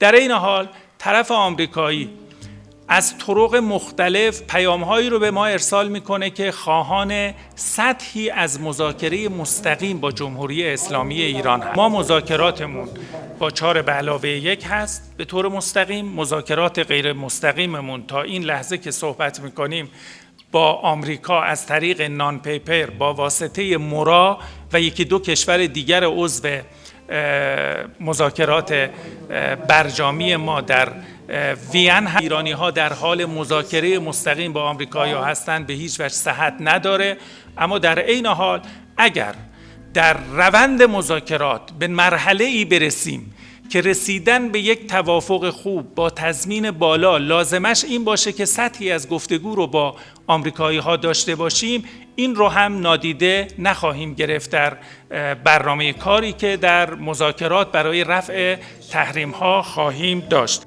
در این حال طرف آمریکایی از طرق مختلف پیام‌هایی رو به ما ارسال میکنه که خواهان سطحی از مذاکره مستقیم با جمهوری اسلامی ایران هست. ما مذاکراتمون با 4+1 هست به طور مستقیم، مذاکرات غیر مستقیممون تا این لحظه که صحبت میکنیم با آمریکا از طریق نان پیپر با واسطه مورا و یکی دو کشور دیگر عضو مذاکرات برجامی ما در وین، ایرانی ها در حال مذاکره مستقیم با آمریکایی ها هستند، به هیچ وجه صحت نداره. اما در عین حال اگر در روند مذاکرات به مرحله ای برسیم که رسیدن به یک توافق خوب با تضمین بالا لازمش این باشه که سطحی از گفتگو رو با آمریکایی ها داشته باشیم، این رو هم نادیده نخواهیم گرفت در برنامه کاری که در مذاکرات برای رفع تحریم ها خواهیم داشت.